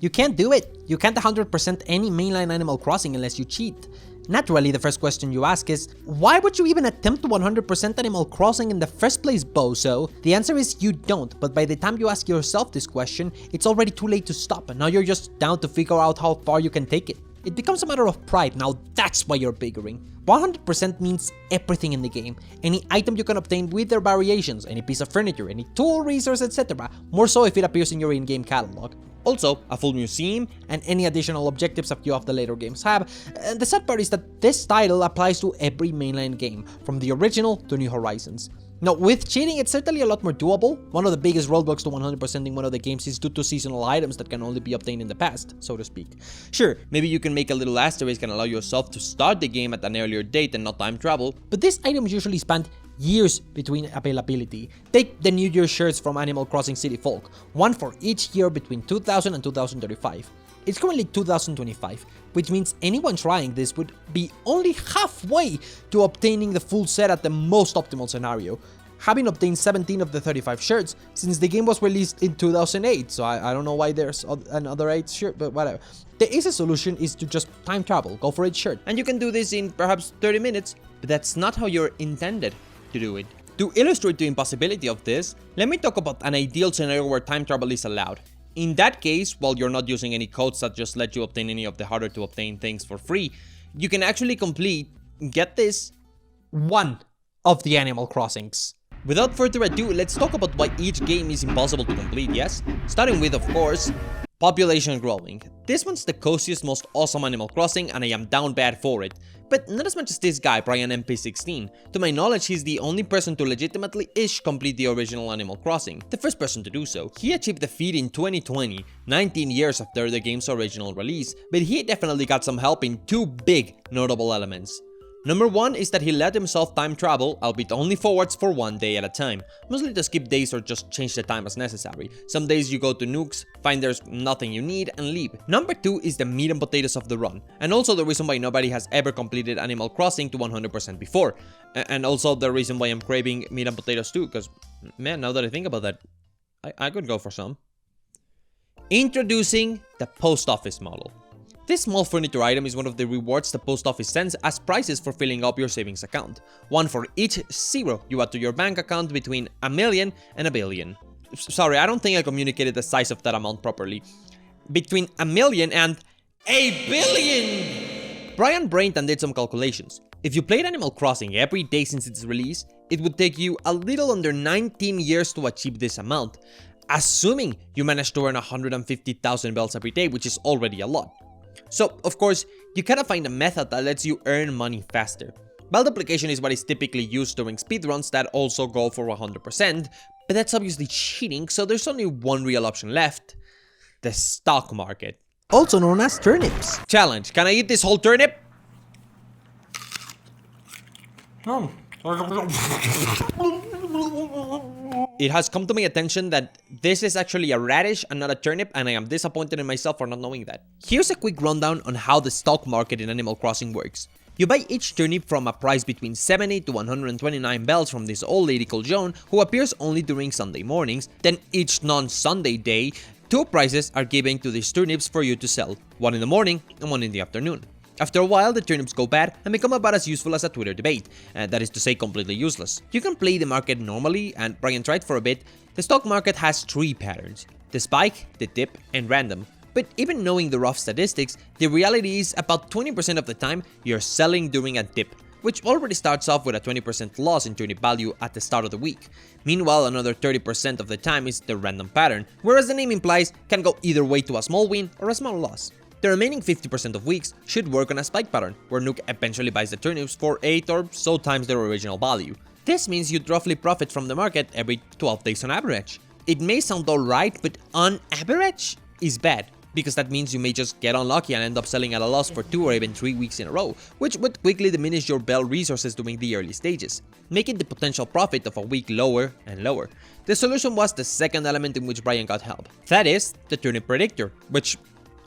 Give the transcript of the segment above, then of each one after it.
You can't do it. You can't 100% any mainline Animal Crossing unless you cheat. Naturally, the first question you ask is, why would you even attempt to 100% Animal Crossing in the first place, bozo? The answer is you don't, but by the time you ask yourself this question, it's already too late to stop, and now you're just down to figure out how far you can take it. It becomes a matter of pride, now that's why you're bickering. 100% means everything in the game. Any item you can obtain with their variations, any piece of furniture, any tool, resource, etc. More so if it appears in your in-game catalog. Also, a full museum and any additional objectives a few of the later games have. And the sad part is that this title applies to every mainline game, from the original to New Horizons. Now, with cheating, it's certainly a lot more doable. One of the biggest roadblocks to 100%ing one of the games is due to seasonal items that can only be obtained in the past, so to speak. Sure, maybe you can make a little asterisk and allow yourself to start the game at an earlier date and not time travel, but these items usually span years between availability. Take the New Year shirts from Animal Crossing City Folk, one for each year between 2000 and 2035. It's currently 2025, which means anyone trying this would be only halfway to obtaining the full set at the most optimal scenario, having obtained 17 of the 35 shirts since the game was released in 2008, so I don't know why there's another 8 shirt, but whatever. The easiest solution is to just time travel, go for each shirt, and you can do this in perhaps 30 minutes, but that's not how you're intended to do it. To illustrate the impossibility of this, let me talk about an ideal scenario where time travel is allowed. In that case, while you're not using any codes that just let you obtain any of the harder to obtain things for free, you can actually complete, get this, one of the Animal Crossings. Without further ado, let's talk about why each game is impossible to complete, yes? Starting with, of course, population growing. This one's the coziest, most awesome Animal Crossing, and I am down bad for it. But not as much as this guy, Brian MP16. To my knowledge, he's the only person to legitimately-ish complete the original Animal Crossing, the first person to do so. He achieved the feat in 2020, 19 years after the game's original release, but he definitely got some help in two big notable elements. Number one is that he let himself time travel, albeit only forwards for one day at a time, mostly to skip days or just change the time as necessary. Some days you go to nukes, find there's nothing you need, and leave. Number two is the meat and potatoes of the run, and also the reason why nobody has ever completed Animal Crossing to 100% before. And also the reason why I'm craving meat and potatoes too, because man, now that I think about that, I could go for some. Introducing the post office model. This small furniture item is one of the rewards the post office sends as prizes for filling up your savings account. One for each zero you add to your bank account between a million and a billion. Sorry, I don't think I communicated the size of that amount properly. Between a million and a billion! Brian brained and did some calculations. If you played Animal Crossing every day since its release, it would take you a little under 19 years to achieve this amount, assuming you managed to earn 150,000 bells every day, which is already a lot. So, of course, you gotta find a method that lets you earn money faster. Multiplication is what is typically used during speedruns that also go for 100%, but that's obviously cheating, so there's only one real option left: the stock market. Also known as turnips. Challenge: can I eat this whole turnip? It has come to my attention that this is actually a radish and not a turnip, and I am disappointed in myself for not knowing that. Here's a quick rundown on how the stock market in Animal Crossing works. You buy each turnip from a price between 70 to 129 bells from this old lady called Joan, who appears only during Sunday mornings. Then each non-Sunday day, two prices are given to these turnips for you to sell, one in the morning and one in the afternoon. After a while, the turnips go bad and become about as useful as a Twitter debate, that is to say completely useless. You can play the market normally, and Brian tried for a bit. The stock market has three patterns: the spike, the dip, and random. But even knowing the rough statistics, the reality is about 20% of the time you're selling during a dip, which already starts off with a 20% loss in turnip value at the start of the week. Meanwhile, another 30% of the time is the random pattern, whereas the name implies can go either way to a small win or a small loss. The remaining 50% of weeks should work on a spike pattern, where Nook eventually buys the turnips for 8 or so times their original value. This means you'd roughly profit from the market every 12 days on average. It may sound alright, but on average is bad, because that means you may just get unlucky and end up selling at a loss for 2 or even 3 weeks in a row, which would quickly diminish your bell resources during the early stages, making the potential profit of a week lower and lower. The solution was the second element in which Brian got help. That is, the turnip predictor, which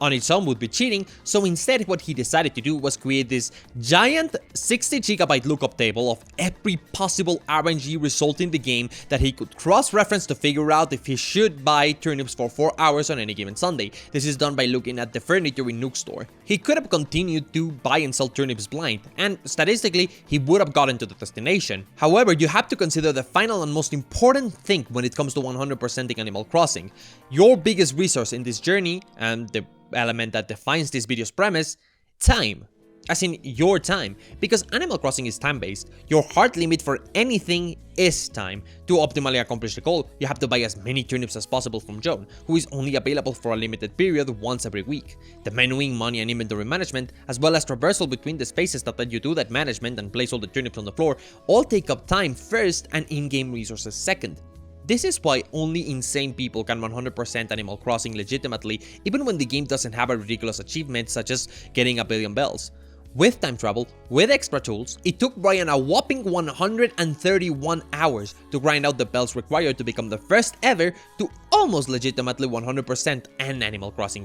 on its own would be cheating, so instead what he decided to do was create this giant 60GB lookup table of every possible RNG result in the game that he could cross-reference to figure out if he should buy turnips for 4 hours on any given Sunday. This is done by looking at the furniture in Nook Store. He could have continued to buy and sell turnips blind, and statistically, he would have gotten to the destination. However, you have to consider the final and most important thing when it comes to 100%ing Animal Crossing. Your biggest resource in this journey, and the element that defines this video's premise, time. As in your time, because Animal Crossing is time-based. Your hard limit for anything is time. To optimally accomplish the goal, you have to buy as many turnips as possible from Joan, who is only available for a limited period once every week. The menuing, money and inventory management, as well as traversal between the spaces that let you do that management and place all the turnips on the floor, all take up time first and in-game resources second. This is why only insane people can 100% Animal Crossing legitimately, even when the game doesn't have a ridiculous achievement such as getting a billion bells. With time travel, with extra tools, it took Brian a whopping 131 hours to grind out the bells required to become the first ever to almost legitimately 100% an Animal Crossing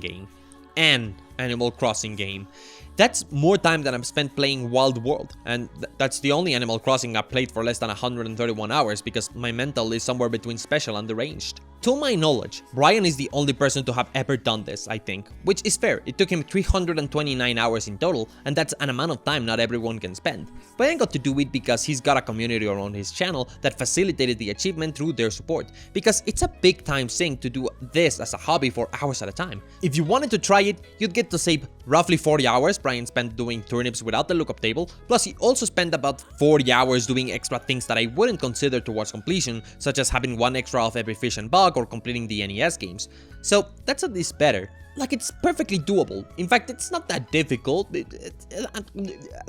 game. That's more time than I've spent playing Wild World, and that's the only Animal Crossing I've played for less than 131 hours because my mental is somewhere between special and deranged. To my knowledge, Brian is the only person to have ever done this, I think, which is fair. It took him 329 hours in total, and that's an amount of time not everyone can spend. Brian got to do it because he's got a community around his channel that facilitated the achievement through their support, because it's a big time sink to do this as a hobby for hours at a time. If you wanted to try it, you'd get to save roughly 40 hours Brian spent doing turnips without the lookup table, plus he also spent about 40 hours doing extra things that I wouldn't consider towards completion, such as having one extra of every fish and bug or completing the NES games. So that's at least better. Like, it's perfectly doable. In fact, it's not that difficult.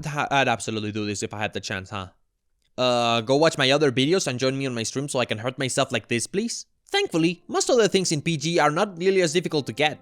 I'd absolutely do this if I had the chance, huh? Go watch my other videos and join me on my stream so I can hurt myself like this, please? Thankfully, most other things in PG are not nearly as difficult to get,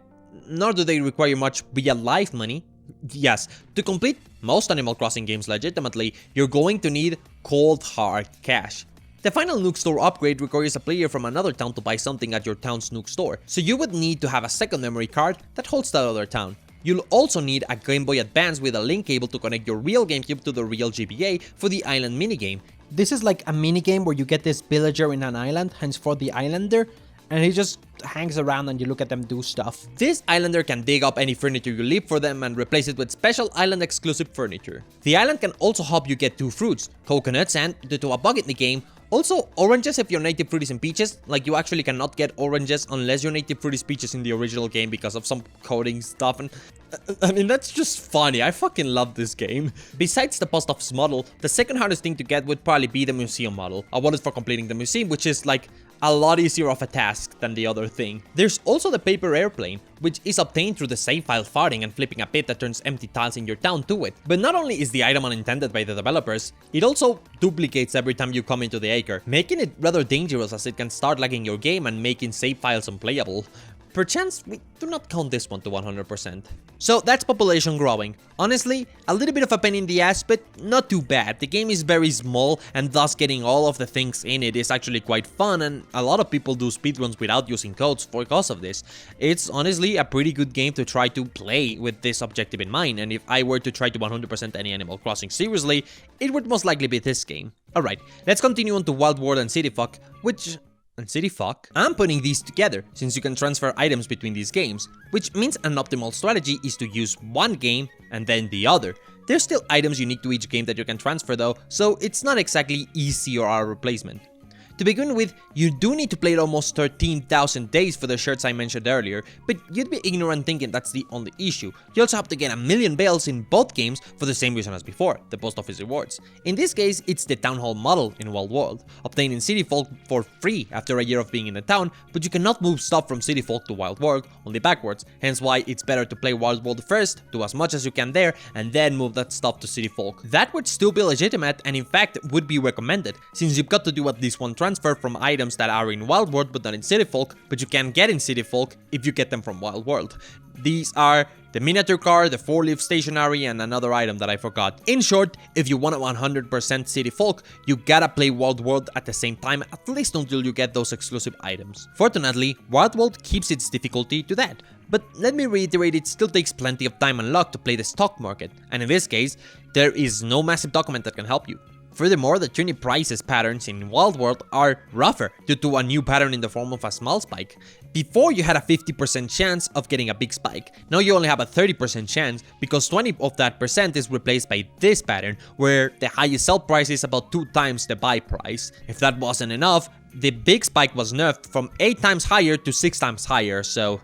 nor do they require much real-life money. Yes, to complete most Animal Crossing games legitimately, you're going to need cold hard cash. The final Nook Store upgrade requires a player from another town to buy something at your town's Nook Store, so you would need to have a second memory card that holds that other town. You'll also need a Game Boy Advance with a link cable to connect your real GameCube to the real GBA for the island minigame. This is like a minigame where you get this villager in an island, henceforth the Islander, and he just hangs around and you look at them do stuff. This Islander can dig up any furniture you leave for them and replace it with special island exclusive furniture. The island can also help you get 2 fruits, coconuts and, due to a bug in the game, also oranges if your native fruit is in peaches. Like, you actually cannot get oranges unless your native fruit is peaches in the original game because of some coding stuff, and I mean, that's just funny. I fucking love this game. Besides the post office model, the second hardest thing to get would probably be the museum model, awarded for completing the museum, which is like a lot easier of a task than the other thing. There's also the paper airplane, which is obtained through the save file farting and flipping a pit that turns empty tiles in your town to it. But not only is the item unintended by the developers, it also duplicates every time you come into the acre, making it rather dangerous as it can start lagging your game and making save files unplayable. Perchance, we do not count this one to 100%. So that's population growing. Honestly, a little bit of a pain in the ass, but not too bad. The game is very small, and thus getting all of the things in it is actually quite fun, and a lot of people do speedruns without using codes because of this. It's honestly a pretty good game to try to play with this objective in mind, and if I were to try to 100% any Animal Crossing seriously, it would most likely be this game. Alright, let's continue on to Wild World and City Fuck, which... And City Fuck? I'm putting these together, since you can transfer items between these games, which means an optimal strategy is to use one game and then the other. There's still items unique to each game that you can transfer though, so it's not exactly easy or a replacement. To begin with, you do need to play it almost 13,000 days for the shirts I mentioned earlier, but you'd be ignorant thinking that's the only issue. You also have to get a million bells in both games for the same reason as before, the post office rewards. In this case, it's the town hall model in Wild World, obtained in City Folk for free after a year of being in the town, but you cannot move stuff from City Folk to Wild World, only backwards, hence why it's better to play Wild World first, do as much as you can there, and then move that stuff to City Folk. That would still be legitimate, and in fact would be recommended, since you've got to do at least one transfer from items that are in Wild World but not in City Folk, but you can get in City Folk if you get them from Wild World. These are the miniature car, the 4-leaf stationery, and another item that I forgot. In short, if you want a 100% City Folk, you gotta play Wild World at the same time, at least until you get those exclusive items. Fortunately, Wild World keeps its difficulty to that. But let me reiterate, it still takes plenty of time and luck to play the stock market, and in this case, there is no massive document that can help you. Furthermore, the turnip prices patterns in Wild World are rougher due to a new pattern in the form of a small spike. Before you had a 50% chance of getting a big spike, now you only have a 30% chance because 20 of that percent is replaced by this pattern where the highest sell price is about 2 times the buy price. If that wasn't enough, the big spike was nerfed from 8 times higher to 6 times higher, so...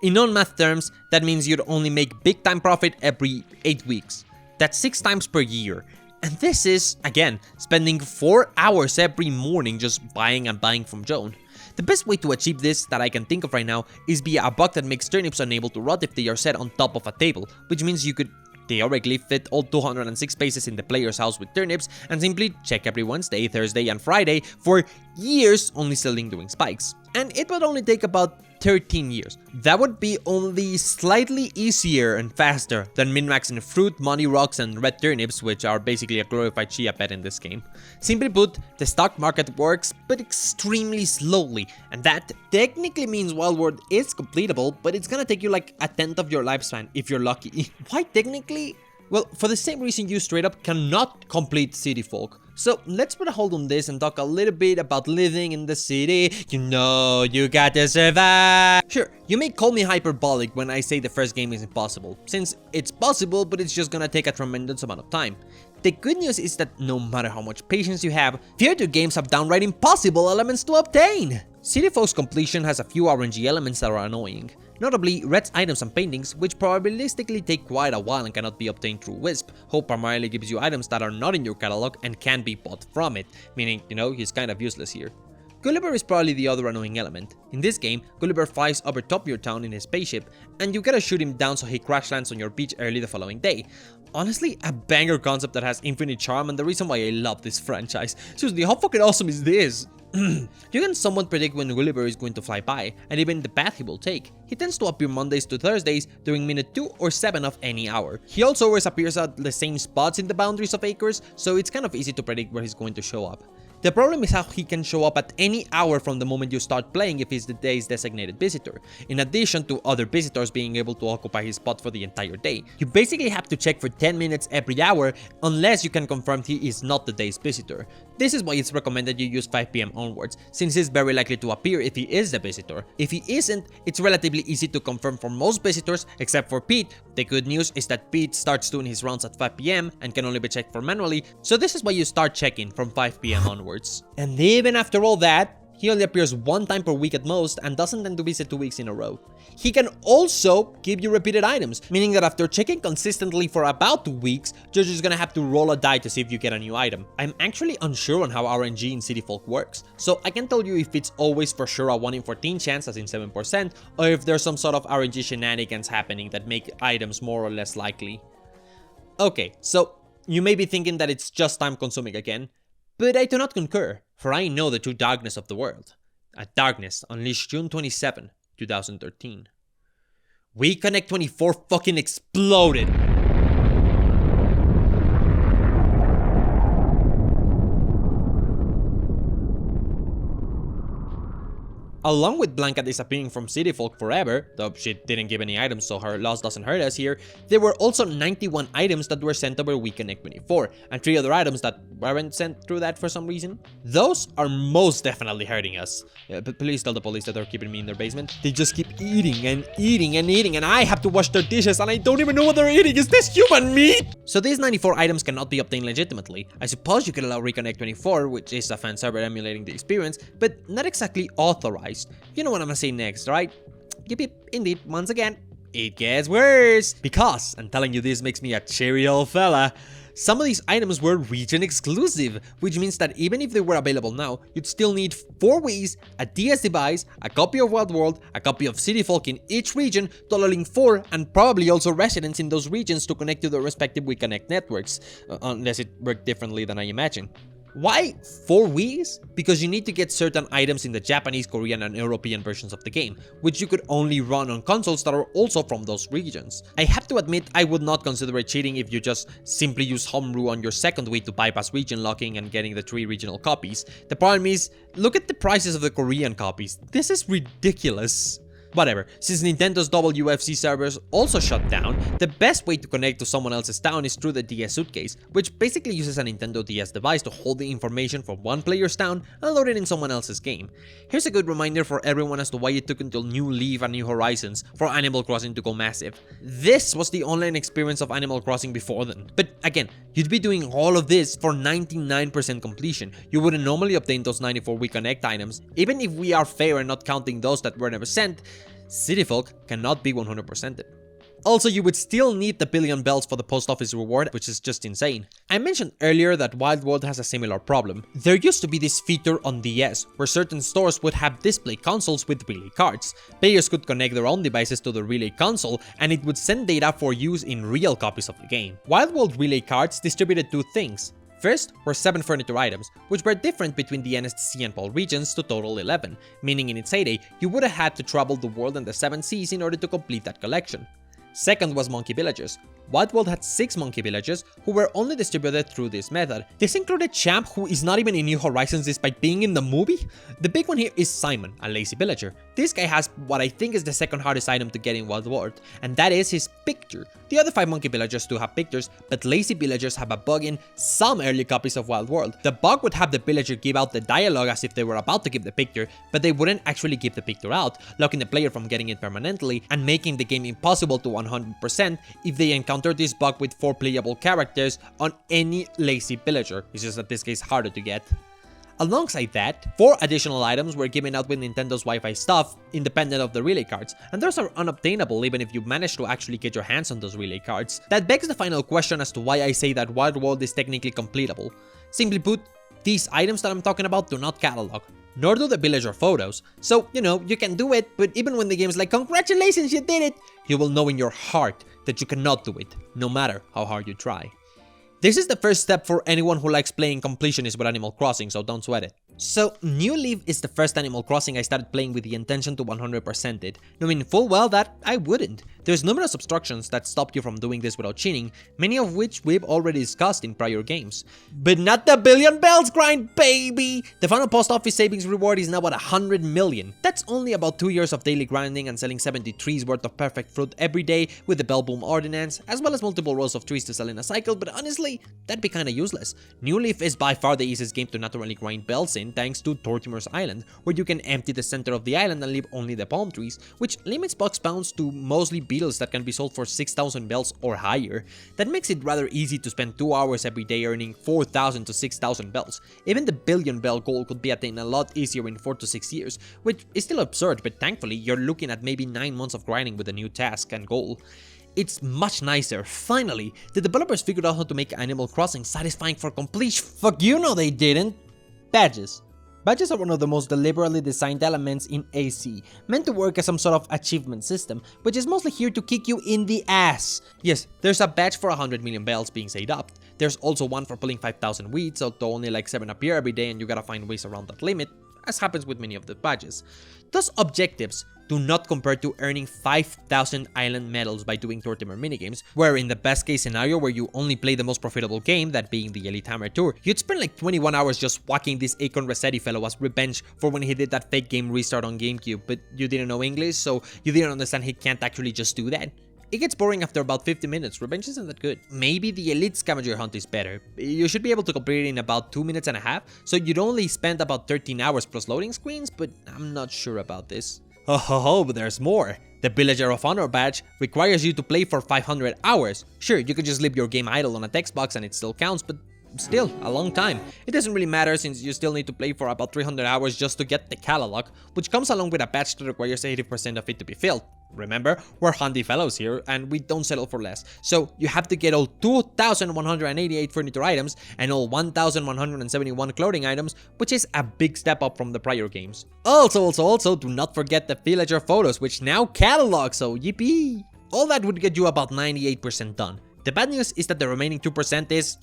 In non-math terms, that means you'd only make big time profit every 8 weeks. That's 6 times per year. And this is, again, spending 4 hours every morning just buying and buying from Joan. The best way to achieve this that I can think of right now is via a bug that makes turnips unable to rot if they are set on top of a table, which means you could theoretically fit all 206 spaces in the player's house with turnips and simply check every Wednesday, Thursday, and Friday for years only selling doing spikes. And it would only take about 13 years. That would be only slightly easier and faster than min-maxing fruit, money rocks, and red turnips, which are basically a glorified chia pet in this game. Simply put, the stock market works, but extremely slowly, and that technically means Wild World is completable, but it's gonna take you like a tenth of your lifespan if you're lucky. Why technically? Well, for the same reason you straight up cannot complete City Folk. So let's put a hold on this and talk a little bit about living in the city. You know you gotta survive. Sure, you may call me hyperbolic when I say the first game is impossible, since it's possible, but it's just gonna take a tremendous amount of time. The good news is that no matter how much patience you have, few other games have downright impossible elements to obtain. City Folk's completion has a few RNG elements that are annoying. Notably, Red's items and paintings, which probabilistically take quite a while and cannot be obtained through Wisp. Hope primarily gives you items that are not in your catalog and can be bought from it, meaning, you know, he's kind of useless here. Gulliver is probably the other annoying element. In this game, Gulliver flies over top your town in his spaceship, and you gotta shoot him down so he crash lands on your beach early the following day. Honestly, a banger concept that has infinite charm and the reason why I love this franchise. Seriously, how fucking awesome is this? You can somewhat predict when Gulliver is going to fly by, and even the path he will take. He tends to appear Mondays to Thursdays during minute 2 or 7 of any hour. He also always appears at the same spots in the boundaries of acres, so it's kind of easy to predict where he's going to show up. The problem is how he can show up at any hour from the moment you start playing if he's the day's designated visitor, in addition to other visitors being able to occupy his spot for the entire day. You basically have to check for 10 minutes every hour unless you can confirm he is not the day's visitor. This is why it's recommended you use 5 PM onwards, since he's very likely to appear if he is the visitor. If he isn't, it's relatively easy to confirm for most visitors except for Pete. The good news is that Pete starts doing his rounds at 5 PM and can only be checked for manually, so this is why you start checking from 5 PM onwards. And even after all that, he only appears 1 time per week at most and doesn't tend to visit 2 weeks in a row. He can also give you repeated items, meaning that after checking consistently for about 2 weeks, you're just gonna have to roll a die to see if you get a new item. I'm actually unsure on how RNG in City Folk works, so I can't tell you if it's always for sure a 1 in 14 chance as in 7%, or if there's some sort of RNG shenanigans happening that make items more or less likely. Okay, so you may be thinking that it's just time consuming again, but I do not concur, for I know the true darkness of the world. A darkness unleashed June 27, 2013. We Connect 24 fucking exploded! Along with Blanca disappearing from City Folk forever, though she didn't give any items so her loss doesn't hurt us here, there were also 91 items that were sent over We Connect 24, and 3 other items that weren't sent through that for some reason. Those are most definitely hurting us. But please tell the police that they're keeping me in their basement. They just keep eating and eating and eating, and I have to wash their dishes and I don't even know what they're eating. Is this human meat? So these 94 items cannot be obtained legitimately. I suppose you could allow Reconnect 24, which is a fan server emulating the experience, but not exactly authorized. You know what I'm gonna say next, right? Yep, indeed, once again, it gets worse. Because, I'm telling you this makes me a cheery old fella, some of these items were region exclusive, which means that even if they were available now, you'd still need 4 Wiis, a DS device, a copy of Wild World, a copy of City Folk in each region, totaling 4, and probably also residents in those regions to connect to their respective WeConnect networks, unless it worked differently than I imagine. Why 4 weeks? Because you need to get certain items in the Japanese, Korean and European versions of the game, which you could only run on consoles that are also from those regions. I have to admit, I would not consider it cheating if you just simply use homebrew on your second week to bypass region locking and getting the 3 regional copies. The problem is, look at the prices of the Korean copies. This is ridiculous. Whatever, since Nintendo's WFC servers also shut down, the best way to connect to someone else's town is through the DS Suitcase, which basically uses a Nintendo DS device to hold the information from one player's town and load it in someone else's game. Here's a good reminder for everyone as to why it took until New Leaf and New Horizons for Animal Crossing to go massive. This was the online experience of Animal Crossing before then. But again, you'd be doing all of this for 99% completion. You wouldn't normally obtain those 94-week Connect items. Even if we are fair and not counting those that were never sent, City Folk cannot be 100%ed. Also, you would still need the billion bells for the post office reward, which is just insane. I mentioned earlier that Wild World has a similar problem. There used to be this feature on DS, where certain stores would have display consoles with relay cards. Players could connect their own devices to the relay console, and it would send data for use in real copies of the game. Wild World relay cards distributed 2 things. First were 7 furniture items, which were different between the NSTC and PAL regions to total 11, meaning in its heyday, you would have had to travel the world and the 7 seas in order to complete that collection. Second was monkey villages. Wild World had 6 monkey villages who were only distributed through this method. This included Champ, who is not even in New Horizons despite being in the movie. The big one here is Simon, a lazy villager. This guy has what I think is the second hardest item to get in Wild World, and that is his picture. The other 5 monkey villagers do have pictures, but lazy villagers have a bug in some early copies of Wild World. The bug would have the villager give out the dialogue as if they were about to give the picture, but they wouldn't actually give the picture out, locking the player from getting it permanently and making the game impossible to 100% if they encounter this bug with 4 playable characters on any lazy villager. It's just that this case harder to get. Alongside that, 4 additional items were given out with Nintendo's Wi-Fi stuff, independent of the relay cards, and those are unobtainable even if you manage to actually get your hands on those relay cards. That begs the final question as to why I say that Wild World is technically completable. Simply put, these items that I'm talking about do not catalog, nor do the villager photos. So, you can do it, but even when the game's like, congratulations, you did it, you will know in your heart that you cannot do it, no matter how hard you try. This is the first step for anyone who likes playing completionist with Animal Crossing, so don't sweat it. So, New Leaf is the first Animal Crossing I started playing with the intention to 100% it, knowing full well that I wouldn't. There's numerous obstructions that stop you from doing this without cheating, many of which we've already discussed in prior games. But not the billion bells grind, baby! The final post office savings reward is now at 100 million. That's only about 2 years of daily grinding and selling 70 trees worth of perfect fruit every day with the Bell Boom Ordinance, as well as multiple rows of trees to sell in a cycle, but honestly, that'd be kinda useless. New Leaf is by far the easiest game to naturally grind bells in, thanks to Tortimer's Island, where you can empty the center of the island and leave only the palm trees, which limits box bounds to mostly beetles that can be sold for 6,000 bells or higher. That makes it rather easy to spend 2 hours every day earning 4,000 to 6,000 bells. Even the billion bell goal could be attained a lot easier in 4 to 6 years, which is still absurd, but thankfully you're looking at maybe 9 months of grinding with a new task and goal. It's much nicer. Finally, the developers figured out how to make Animal Crossing satisfying for completion. Fuck you, no they didn't. Badges. Badges are one of the most deliberately designed elements in AC, meant to work as some sort of achievement system, which is mostly here to kick you in the ass. Yes, there's a badge for 100 million bells being saved up. There's also one for pulling 5,000 weeds, although only like 7 appear every day and you gotta find ways around that limit, as happens with many of the badges. Those objectives do not compare to earning 5,000 island medals by doing Tortimer minigames, where in the best case scenario where you only play the most profitable game, that being the Elite Hammer Tour, you'd spend like 21 hours just whacking this Acorn Rossetti fellow as revenge for when he did that fake game restart on GameCube, but you didn't know English, so you didn't understand he can't actually just do that. It gets boring after about 50 minutes, revenge isn't that good. Maybe the Elite Scavenger Hunt is better. You should be able to complete it in about 2 minutes and a half, so you'd only spend about 13 hours plus loading screens, but I'm not sure about this. Oh, but there's more. The Villager of Honor badge requires you to play for 500 hours. Sure, you could just leave your game idle on a text box and it still counts, but still, a long time. It doesn't really matter since you still need to play for about 300 hours just to get the catalog, which comes along with a badge that requires 80% of it to be filled. Remember, we're handy fellows here and we don't settle for less. So you have to get all 2,188 furniture items and all 1,171 clothing items, which is a big step up from the prior games. Also, do not forget the villager photos, which now catalog, so yippee! All that would get you about 98% done. The bad news is that the remaining 2% is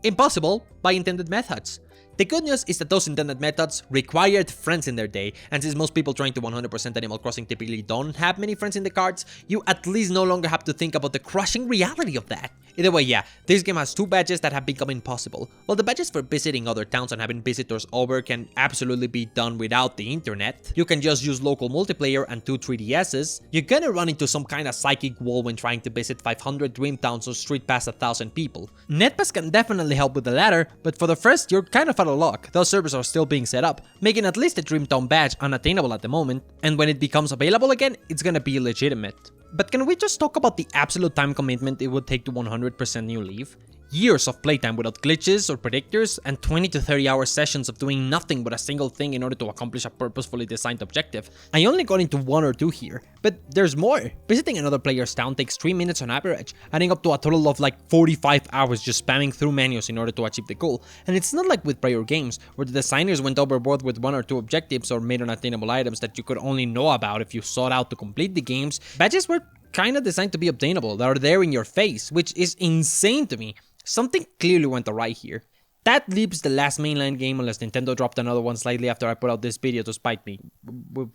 impossible by intended methods. The good news is that those intended methods required friends in their day, and since most people trying to 100% Animal Crossing typically don't have many friends in the cards, you at least no longer have to think about the crushing reality of that. Either way, yeah, this game has 2 badges that have become impossible. While the badges for visiting other towns and having visitors over can absolutely be done without the internet, you can just use local multiplayer and 2 3DSs, you're gonna run into some kind of psychic wall when trying to visit 500 dream towns or street past 1,000 people. Netpass can definitely help with the latter, but for the first, you're kind of out of luck. Those servers are still being set up, making at least the Dream Town badge unattainable at the moment, and when it becomes available again, it's gonna be legitimate. But can we just talk about the absolute time commitment it would take to 100% New Leaf? Years of playtime without glitches or predictors, and 20 to 30 hour sessions of doing nothing but a single thing in order to accomplish a purposefully designed objective. I only got into 1 or 2 here, but there's more. Visiting another player's town takes 3 minutes on average, adding up to a total of like 45 hours just spamming through menus in order to achieve the goal. And it's not like with prior games, where the designers went overboard with 1 or 2 objectives or made unattainable items that you could only know about if you sought out to complete the games. Badges were kinda designed to be obtainable, that are there in your face, which is insane to me. Something clearly went awry here. That leaves the last mainline game unless Nintendo dropped another one slightly after I put out this video to spite me,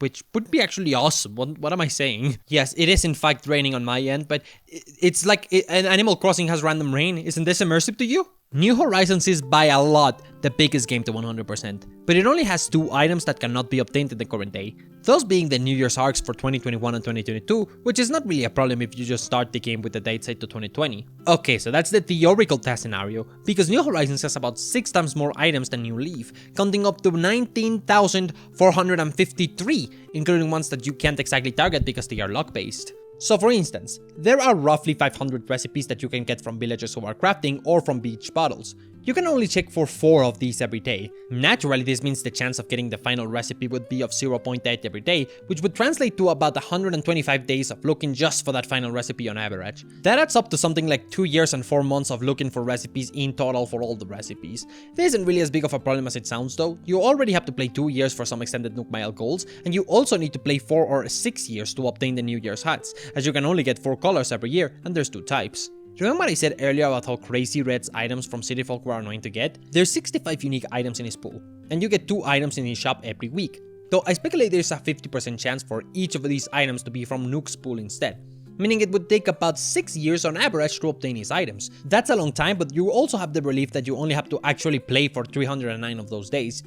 which would be actually awesome. What am I saying? Yes, it is in fact raining on my end, but it's like Animal Crossing has random rain. Isn't this immersive to you? New Horizons is by a lot the biggest game to 100%, but it only has 2 items that cannot be obtained in the current day, those being the New Year's arcs for 2021 and 2022, which is not really a problem if you just start the game with the date set to 2020. Okay, so that's the theoretical test scenario, because New Horizons has about 6 times more items than New Leaf, counting up to 19,453, including ones that you can't exactly target because they are luck-based. So for instance, there are roughly 500 recipes that you can get from villagers who are crafting or from beach bottles. You can only check for 4 of these every day. Naturally, this means the chance of getting the final recipe would be of 0.8 every day, which would translate to about 125 days of looking just for that final recipe on average. That adds up to something like 2 years and 4 months of looking for recipes in total for all the recipes. This isn't really as big of a problem as it sounds though. You already have to play 2 years for some extended Nook Mile goals, and you also need to play 4 or 6 years to obtain the New Year's hats, as you can only get 4 colors every year, and there's 2 types. Remember I said earlier about how crazy Red's items from City Folk were annoying to get? There's 65 unique items in his pool, and you get 2 items in his shop every week. Though I speculate there's a 50% chance for each of these items to be from Nook's pool instead, meaning it would take about 6 years on average to obtain his items. That's a long time, but you also have the relief that you only have to actually play for 309 of those days.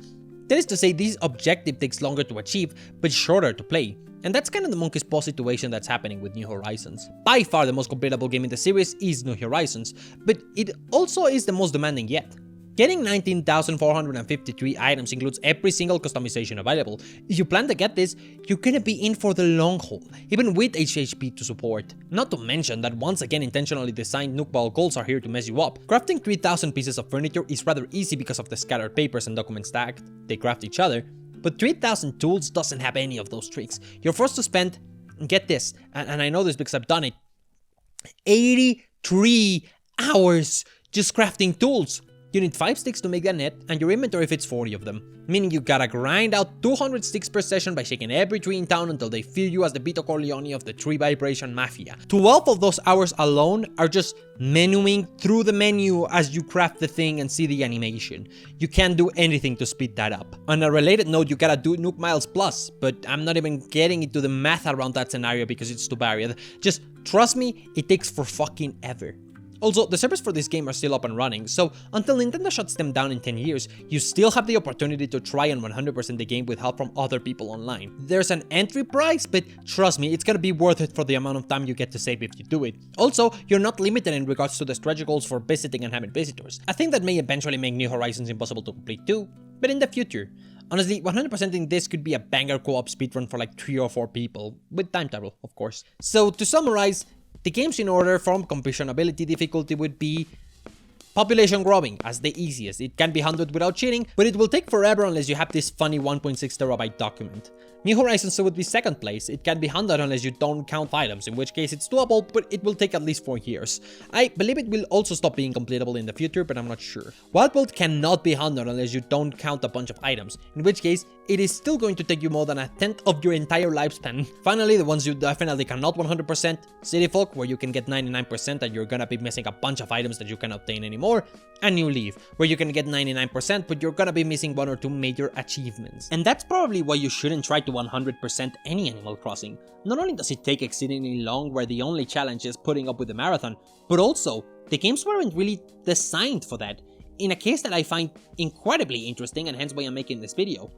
That is to say, this objective takes longer to achieve, but shorter to play. And that's kind of the monkey's paw situation that's happening with New Horizons. By far the most completable game in the series is New Horizons, but it also is the most demanding yet. Getting 19,453 items includes every single customization available. If you plan to get this, you're gonna be in for the long haul, even with HHP to support. Not to mention that once again intentionally designed Nook Ball goals are here to mess you up. Crafting 3,000 pieces of furniture is rather easy because of the scattered papers and documents stacked. They craft each other. But 3,000 tools doesn't have any of those tricks. You're forced to spend, get this, and I know this because I've done it, 83 hours just crafting tools. You need 5 sticks to make a net, and your inventory fits 40 of them, meaning you gotta grind out 200 sticks per session by shaking every tree in town until they feel you as the Vito Corleone of the tree vibration mafia. 12 of those hours alone are just menuing through the menu as you craft the thing and see the animation. You can't do anything to speed that up. On a related note, you gotta do Nook Miles Plus, but I'm not even getting into the math around that scenario because it's too varied. Just trust me, it takes for fucking ever. Also, the servers for this game are still up and running, so until Nintendo shuts them down in 10 years, you still have the opportunity to try and 100% the game with help from other people online. There's an entry price, but trust me, it's gonna be worth it for the amount of time you get to save if you do it. Also, you're not limited in regards to the stretch goals for visiting and having visitors. I think that may eventually make New Horizons impossible to complete too, but in the future. Honestly, 100%ing this could be a banger co-op speedrun for like 3 or 4 people, with time travel, of course. So to summarize, the games in order from completionability difficulty would be population growing as the easiest. It can be handled without cheating, but it will take forever unless you have this funny 1.6 terabyte document. New Horizons would be second place. It can be handled unless you don't count items, in which case it's doable, but it will take at least 4 years. I believe it will also stop being completable in the future, but I'm not sure. Wild World cannot be handled unless you don't count a bunch of items, in which case it is still going to take you more than 1/10 of your entire lifespan. Finally, the ones you definitely cannot 100%, City Folk, where you can get 99% and you're gonna be missing a bunch of items that you cannot obtain anymore. or a New Leaf, where you can get 99% but you're gonna be missing one or two major achievements. And that's probably why you shouldn't try to 100% any Animal Crossing. Not only does it take exceedingly long where the only challenge is putting up with the marathon, but also, the games weren't really designed for that, in a case that I find incredibly interesting and hence why I'm making this video.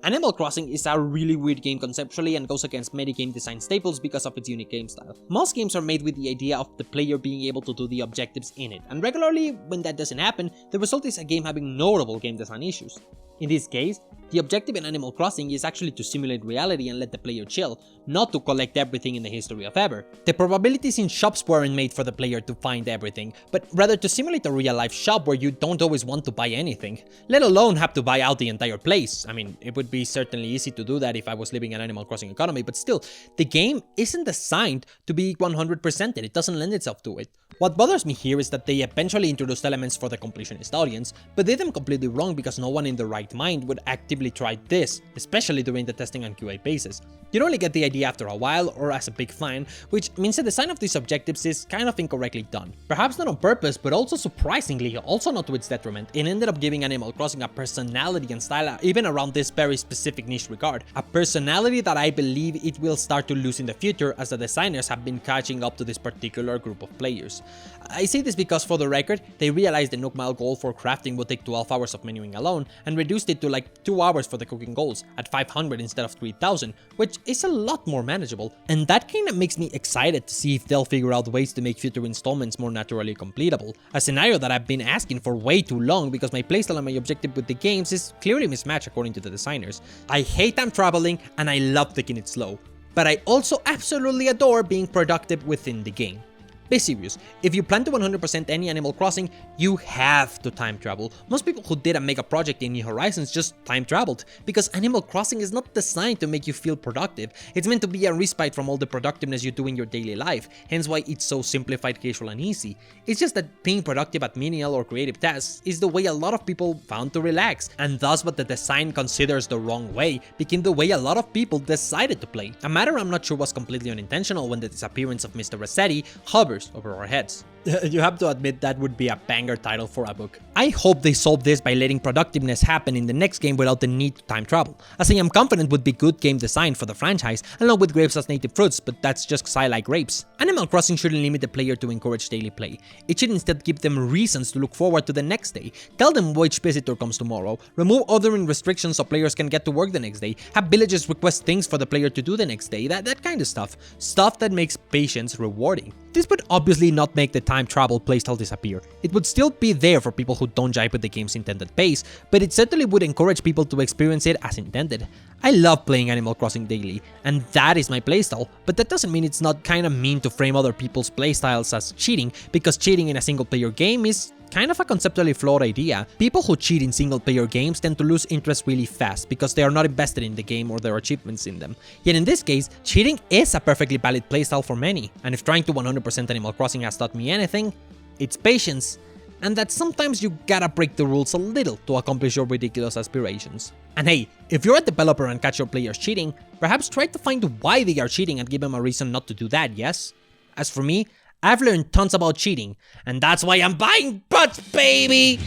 Animal Crossing is a really weird game conceptually and goes against many game design staples because of its unique game style. Most games are made with the idea of the player being able to do the objectives in it, and regularly, when that doesn't happen, the result is a game having notable game design issues. In this case, the objective in Animal Crossing is actually to simulate reality and let the player chill, not to collect everything in the history of ever. The probabilities in shops weren't made for the player to find everything, but rather to simulate a real-life shop where you don't always want to buy anything, let alone have to buy out the entire place. I mean, it would be certainly easy to do that if I was living an Animal Crossing economy, but still, the game isn't designed to be 100%, it doesn't lend itself to it. What bothers me here is that they eventually introduced elements for the completionist audience, but did them completely wrong because no one in their right mind would actively try this, especially during the testing and QA phases. You'd only get the idea after a while or as a big fan, which means the design of these objectives is kind of incorrectly done. Perhaps not on purpose, but also surprisingly, also not to its detriment, it ended up giving Animal Crossing a personality and style even around this very specific niche regard. A personality that I believe it will start to lose in the future as the designers have been catching up to this particular group of players. I say this because, for the record, they realized the Nook Mile goal for crafting would take 12 hours of menuing alone and reduced it to like 2 hours for the cooking goals at 500 instead of 3000, which is a lot more manageable. And that kinda makes me excited to see if they'll figure out ways to make future installments more naturally completable, a scenario that I've been asking for way too long because my playstyle and my objective with the games is clearly mismatched according to the designers. I hate time traveling and I love taking it slow, but I also absolutely adore being productive within the game. Be serious, if you plan to 100% any Animal Crossing, you have to time travel. Most people who did a mega project in New Horizons just time traveled, because Animal Crossing is not designed to make you feel productive. It's meant to be a respite from all the productiveness you do in your daily life, hence why it's so simplified, casual and easy. It's just that being productive at menial or creative tasks is the way a lot of people found to relax, and thus what the design considers the wrong way became the way a lot of people decided to play. A matter I'm not sure was completely unintentional when the disappearance of Mr. Rossetti hovers over our heads. You have to admit that would be a banger title for a book. I hope they solve this by letting productiveness happen in the next game without the need to time travel, as I am confident would be good game design for the franchise, along with grapes as native fruits, but that's just cause I like grapes. Animal Crossing shouldn't limit the player to encourage daily play. It should instead give them reasons to look forward to the next day. Tell them which visitor comes tomorrow, remove ordering restrictions so players can get to work the next day, have villagers request things for the player to do the next day, that kind of stuff. Stuff that makes patience rewarding. This would obviously not make the time travel playstyle disappear. It would still be there for people who don't jive with the game's intended pace, but it certainly would encourage people to experience it as intended. I love playing Animal Crossing daily, and that is my playstyle, but that doesn't mean it's not kinda mean to frame other people's playstyles as cheating, because cheating in a single player game is kind of a conceptually flawed idea. People who cheat in single-player games tend to lose interest really fast because they are not invested in the game or their achievements in them. Yet in this case, cheating is a perfectly valid playstyle for many, and if trying to 100% Animal Crossing has taught me anything, it's patience, and that sometimes you gotta break the rules a little to accomplish your ridiculous aspirations. And hey, if you're a developer and catch your players cheating, perhaps try to find why they are cheating and give them a reason not to do that, yes? As for me, I've learned tons about cheating, and that's why I'm buying butts, baby!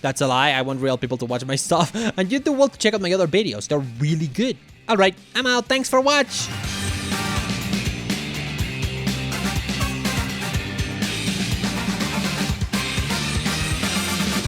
That's a lie, I want real people to watch my stuff, and you do well to check out my other videos, they're really good. Alright, I'm out, thanks for watching!